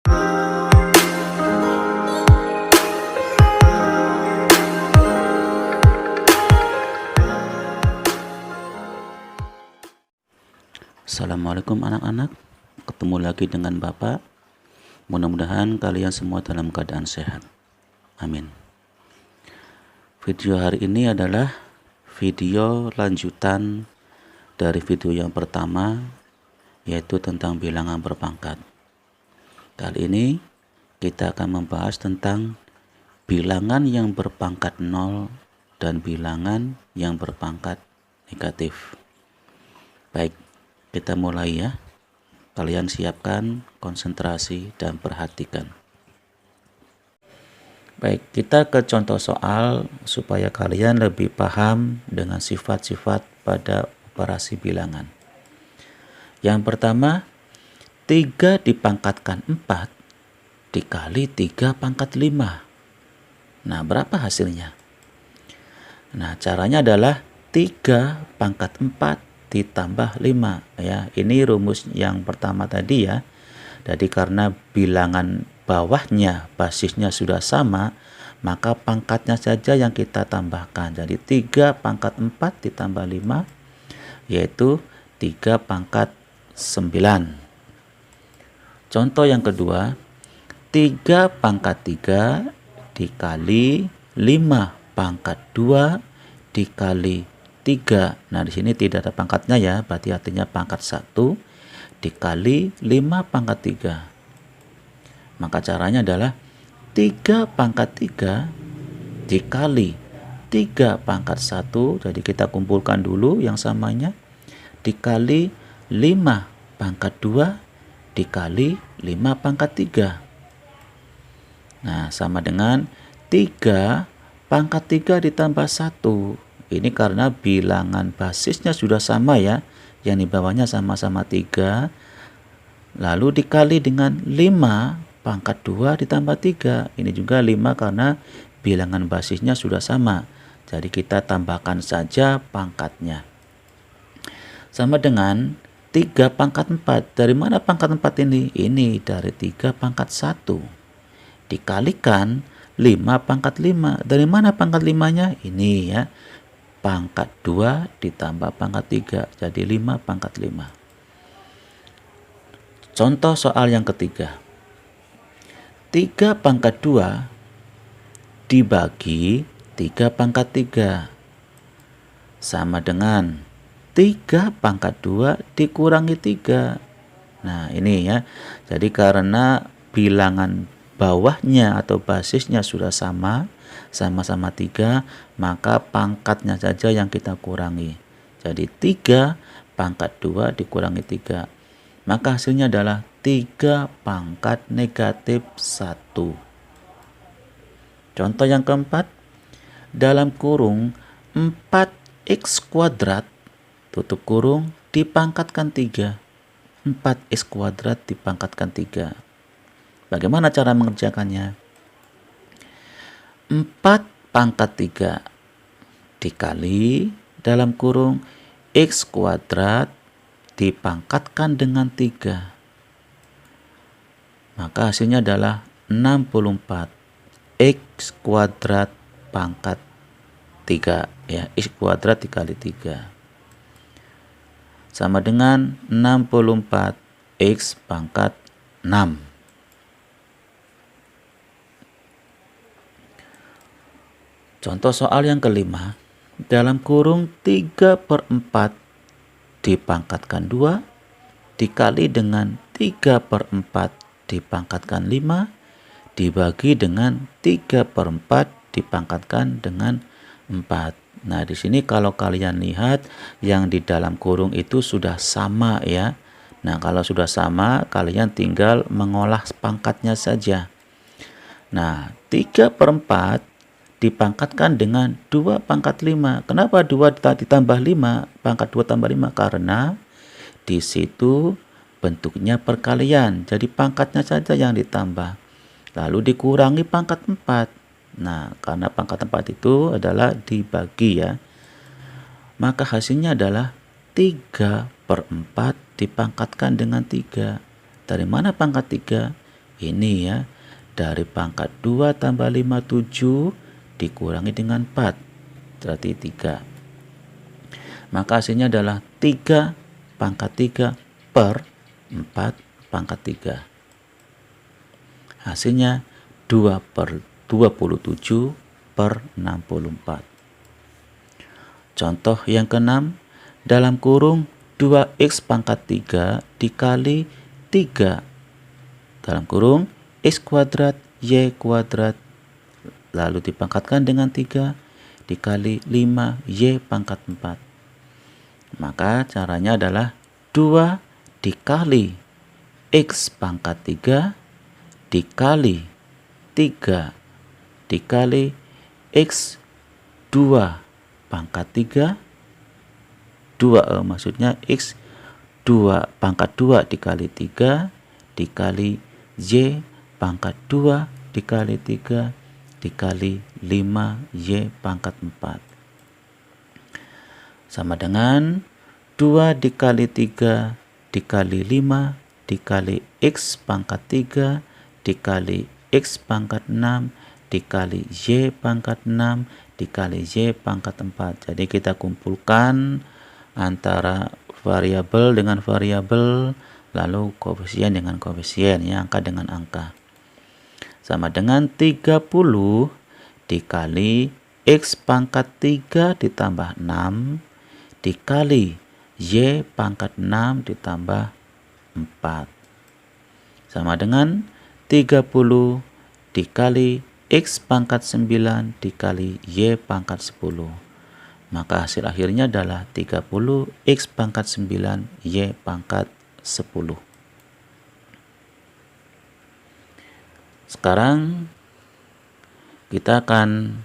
Assalamualaikum anak-anak, ketemu lagi dengan Bapak. Mudah-mudahan kalian semua dalam keadaan sehat. Amin. Video hari ini adalah video lanjutan dari video yang pertama, yaitu tentang bilangan berpangkat. Kali ini kita akan membahas tentang bilangan yang berpangkat 0 dan bilangan yang berpangkat negatif. Baik, kita mulai ya. Kalian siapkan konsentrasi dan perhatikan. Baik, kita ke contoh soal supaya kalian lebih paham dengan sifat-sifat pada operasi bilangan. Yang pertama, 3 dipangkatkan 4 dikali 3 pangkat 5. Nah, berapa hasilnya? Nah, caranya adalah 3 pangkat 4 ditambah 5 ya. Ini rumus yang pertama tadi ya. Jadi karena bilangan bawahnya basisnya sudah sama, maka pangkatnya saja yang kita tambahkan. Jadi 3 pangkat 4 ditambah 5 yaitu 3 pangkat 9. Contoh yang kedua, 3 pangkat 3 dikali 5 pangkat 2 dikali 3. Nah, di sini tidak ada pangkatnya ya, berarti artinya pangkat 1 dikali 5 pangkat 3. Maka caranya adalah 3 pangkat 3 dikali 3 pangkat 1. Jadi kita kumpulkan dulu yang samanya, dikali 5 pangkat 2 dikali 5 pangkat 3. Nah, sama dengan 3 pangkat 3 ditambah 1. Ini karena bilangan basisnya sudah sama ya. Yang di bawahnya sama-sama 3. Lalu dikali dengan 5 pangkat 2 ditambah 3. Ini juga 5 karena bilangan basisnya sudah sama. Jadi kita tambahkan saja pangkatnya. Sama dengan 3 pangkat 4. Dari mana pangkat 4 ini? Ini dari 3 pangkat 1. Dikalikan 5 pangkat 5. Dari mana pangkat 5-nya? Ini ya. Pangkat 2 ditambah pangkat 3. Jadi 5 pangkat 5. Contoh soal yang ketiga. 3 pangkat 2 dibagi 3 pangkat 3. Sama dengan 3 pangkat 2 dikurangi 3. Nah, ini ya. Jadi karena bilangan bawahnya atau basisnya sudah sama-sama 3, maka pangkatnya saja yang kita kurangi. Jadi 3 pangkat 2 dikurangi 3. Maka hasilnya adalah 3 pangkat negatif 1. Contoh yang keempat, dalam kurung 4x kuadrat tutup kurung dipangkatkan 3. 4x kuadrat dipangkatkan 3. Bagaimana cara mengerjakannya? 4 pangkat 3 dikali dalam kurung x kuadrat dipangkatkan dengan 3. Maka hasilnya adalah 64 x kuadrat pangkat 3 ya, x kuadrat dikali 3 sama dengan 64 x pangkat 6. Contoh soal yang kelima, dalam kurung 3/4 dipangkatkan 2 dikali dengan 3/4 dipangkatkan 5 dibagi dengan 3/4 dipangkatkan dengan 4. Nah, di sini kalau kalian lihat yang di dalam kurung itu sudah sama ya. Nah, kalau sudah sama, kalian tinggal mengolah pangkatnya saja. Nah, 3/4 dipangkatkan dengan 2 pangkat 5. Kenapa 2 ditambah 5? Pangkat 2 tambah 5 karena di situ bentuknya perkalian. Jadi pangkatnya saja yang ditambah. Lalu dikurangi pangkat 4. Nah, karena pangkat 4 itu adalah dibagi ya. Maka hasilnya adalah 3/4 dipangkatkan dengan 3. Dari mana pangkat 3? Ini ya, dari pangkat 2 tambah 5, 7 dikurangi dengan 4, berarti 3. Maka hasilnya adalah 3 pangkat 3 per 4 pangkat 3. Hasilnya 2 per 27 per 64. Contoh yang keenam, dalam kurung 2x pangkat 3 dikali 3 dalam kurung x kuadrat y kuadrat lalu dipangkatkan dengan 3 dikali 5y pangkat 4. Maka caranya adalah 2 dikali x pangkat 3 dikali 3 dikali x 2 pangkat 3 maksudnya x 2 pangkat 2 dikali 3 dikali y pangkat 2 dikali 3 dikali 5y pangkat 4 sama dengan 2 dikali 3 dikali 5 dikali x pangkat 3 dikali x pangkat 6 dikali y pangkat 6 dikali y pangkat 4. Jadi kita kumpulkan antara variabel dengan variabel, lalu koefisien dengan koefisien, ya, angka dengan angka. Sama dengan 30 dikali x pangkat 3 ditambah 6 dikali y pangkat 6 ditambah 4. Sama dengan 30 dikali x pangkat 9 dikali y pangkat 10. Maka hasil akhirnya adalah 30 x pangkat 9 y pangkat 10. Sekarang kita akan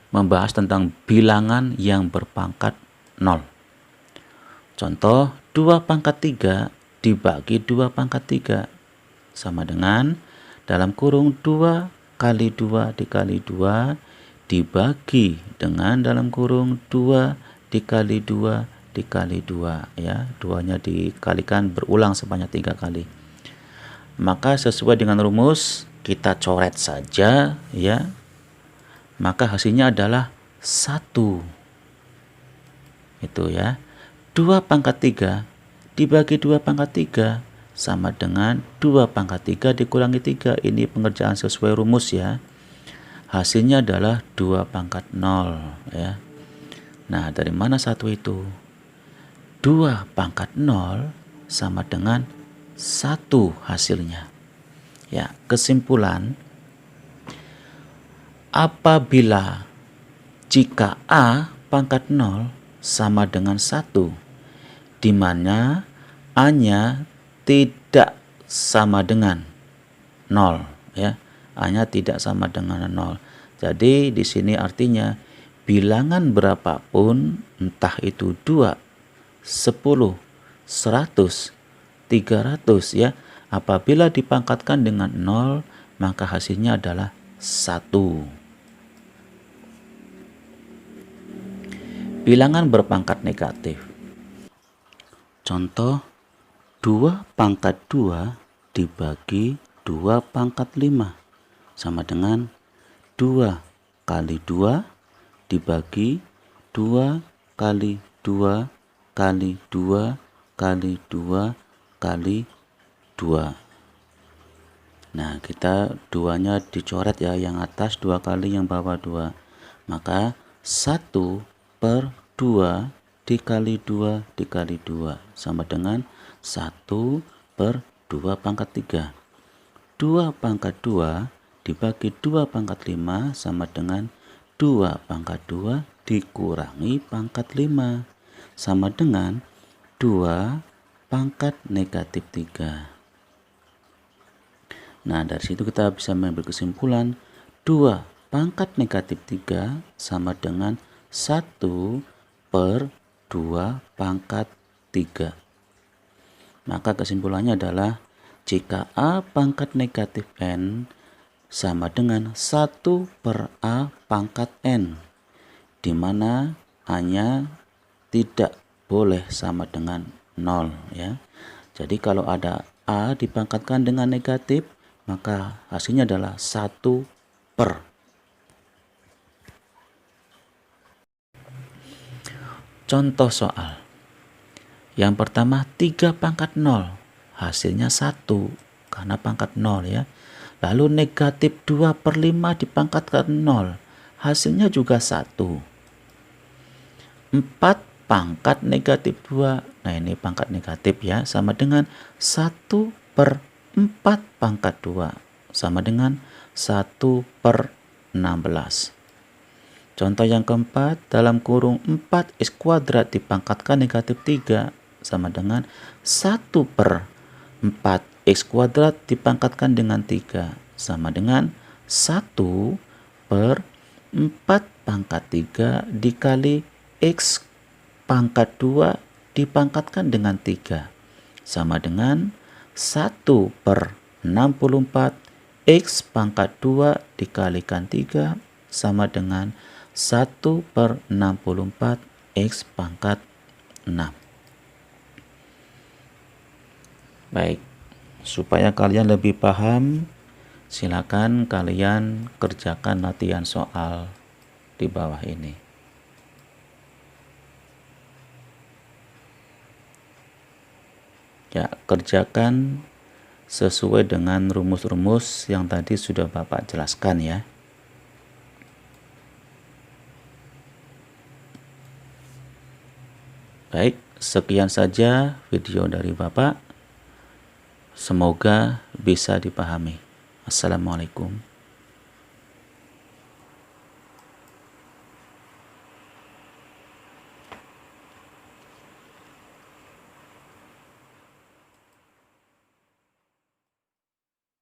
membahas tentang bilangan yang berpangkat 0. Contoh 2 pangkat 3 dibagi 2 pangkat 3 sama dengan dalam kurung 2 kali 2 dikali 2 dibagi dengan dalam kurung 2 dikali 2 dikali 2, ya, 2-nya dikalikan berulang sebanyak 3 kali. Maka sesuai dengan rumus kita coret saja, ya. Maka hasilnya adalah 1. Itu ya. 2 pangkat 3 dibagi 2 pangkat 3 sama dengan 2 pangkat 3 dikurangi 3. Ini pengerjaan sesuai rumus, ya. Hasilnya adalah 2 pangkat 0, ya. Nah, dari mana 1 itu? 2 pangkat 0 sama dengan 1 hasilnya. Ya, kesimpulan, apabila jika A pangkat 0 sama dengan 1, di mana A-nya tidak sama dengan 0, ya. A-nya tidak sama dengan 0. Jadi di sini artinya bilangan berapapun, entah itu 2, 10, 100, 300, ya, apabila dipangkatkan dengan 0, maka hasilnya adalah 1. Bilangan berpangkat negatif. Contoh 2 pangkat 2 dibagi 2 pangkat 5 sama dengan 2 kali 2 dibagi 2 kali 2 kali 2 kali 2 kali 2. Nah, kita 2-nya dicoret, ya, yang atas 2 kali, yang bawah 2. Maka 1 per 2 dikali 2 dikali 2 sama dengan 1 per 2 pangkat 3. 2 pangkat 2 dibagi 2 pangkat 5 sama dengan 2 pangkat 2 dikurangi pangkat 5 sama dengan 2 pangkat negatif 3. Nah, dari situ kita bisa mengambil kesimpulan 2 pangkat negatif 3 sama dengan 1 per 2 pangkat 3. Maka kesimpulannya adalah jika A pangkat negatif N sama dengan 1 per A pangkat N, di mana A-nya tidak boleh sama dengan 0, ya. Jadi kalau ada A dipangkatkan dengan negatif, maka hasilnya adalah 1 per. Contoh soal. Yang pertama 3 pangkat 0, hasilnya 1 karena pangkat 0 ya. Lalu negatif 2 per 5 dipangkatkan 0, hasilnya juga 1. 4 pangkat negatif 2, nah ini pangkat negatif ya, sama dengan 1 per 4 pangkat 2, sama dengan 1 per 16. Contoh yang keempat, dalam kurung 4x kuadrat dipangkatkan negatif 3, sama dengan 1 per 4x kuadrat dipangkatkan dengan 3, sama dengan 1 per 4 pangkat 3 dikali x pangkat 2 dipangkatkan dengan 3, sama dengan 1 per 64 x pangkat 2 dikalikan 3, sama dengan 1 per 64 x pangkat 6. Baik, supaya kalian lebih paham, silakan kalian kerjakan latihan soal di bawah ini. Ya, kerjakan sesuai dengan rumus-rumus yang tadi sudah Bapak jelaskan ya. Baik, sekian saja video dari Bapak. Semoga bisa dipahami. Assalamualaikum.